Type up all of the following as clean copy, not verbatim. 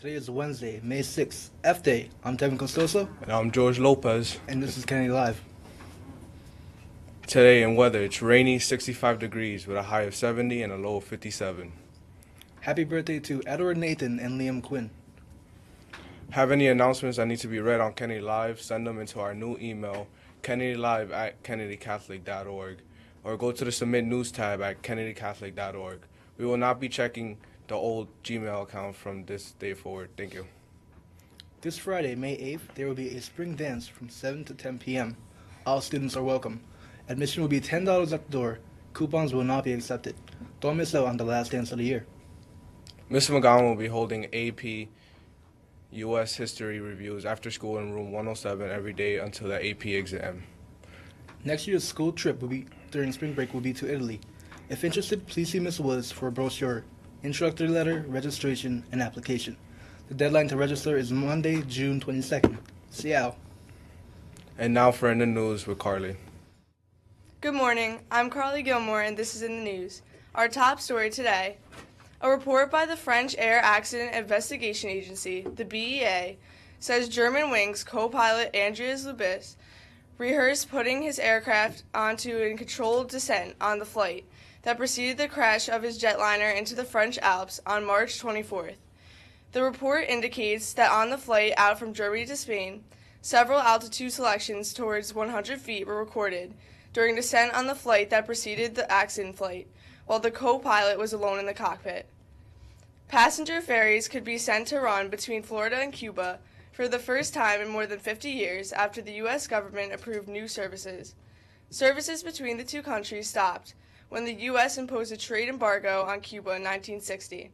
Today is Wednesday, May 6th, F Day. I'm Devin Costoso. And I'm George Lopez. And this is Kennedy Live. Today in weather, it's rainy, 65 degrees with a high of 70 and a low of 57. Happy birthday to Edward Nathan and Liam Quinn. Have any announcements that need to be read on Kennedy Live, send them into our new email, kennedylive@kennedycatholic.org, or go to the Submit News tab at kennedycatholic.org. We will not be checking the old Gmail account from this day forward. Thank you. This Friday, May 8th, there will be a spring dance from 7 to 10 p.m. All students are welcome. Admission will be $10 at the door. Coupons will not be accepted. Don't miss out on the last dance of the year. Ms. McGowan will be holding AP U.S. History reviews after school in room 107 every day until the AP exam. Next year's school trip during spring break will be to Italy. If interested, please see Ms. Woods for a brochure, introductory letter, registration, and application. The deadline to register is Monday, June 22nd. See y'all. And now for In the News with Carly. Good morning. I'm Carly Gilmore, and this is In the News. Our top story today: a report by the French Air Accident Investigation Agency, the BEA, says German Wings co-pilot Andreas Lubitz rehearsed putting his aircraft onto a controlled descent on the flight that preceded the crash of his jetliner into the French Alps on March 24th. The report indicates that on the flight out from Germany to Spain, several altitude selections towards 100 feet were recorded during descent on the flight that preceded the accident flight, while the co-pilot was alone in the cockpit. Passenger ferries could be sent to run between Florida and Cuba for the first time in more than 50 years after the U.S. government approved new services. Services between the two countries stopped when the U.S. imposed a trade embargo on Cuba in 1960.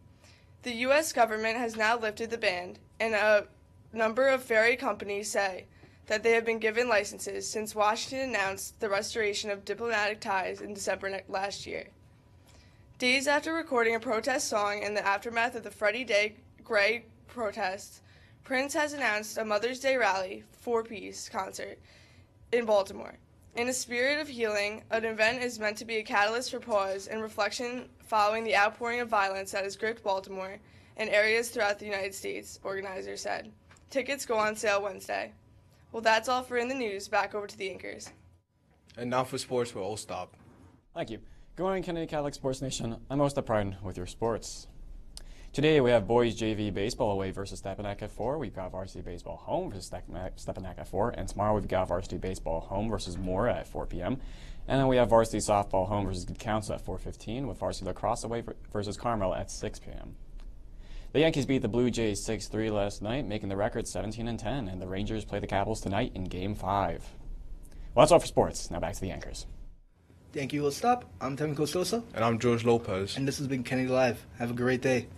The U.S. government has now lifted the ban, and a number of ferry companies say that they have been given licenses since Washington announced the restoration of diplomatic ties in December last year. Days after recording a protest song in the aftermath of the Freddie Day Gray protests, Prince has announced a Mother's Day rally, 4-piece concert, in Baltimore. In a spirit of healing, an event is meant to be a catalyst for pause and reflection following the outpouring of violence that has gripped Baltimore and areas throughout the United States, organizers said. Tickets go on sale Wednesday. Well, that's all for In the News. Back over to the anchors. And now for sports with Ostap. Thank you. Good morning, Kennedy Catholic Sports Nation. I'm Ostap Pride with your sports. Today we have boys JV baseball away versus Stepinac at 4. We've got varsity baseball home versus Stepinac at 4. And tomorrow we've got varsity baseball home versus Moore at 4 p.m. And then we have varsity softball home versus Good Counsel at 4:15 with varsity lacrosse away versus Carmel at 6 p.m. The Yankees beat the Blue Jays 6-3 last night, making the record 17-10, and the Rangers play the Capitals tonight in Game 5. Well, that's all for sports. Now back to the anchors. Thank you. We'll stop. I'm Devin Costoso. And I'm George Lopez. And this has been Kennedy Live. Have a great day.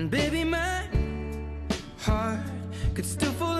Baby, my heart could still fall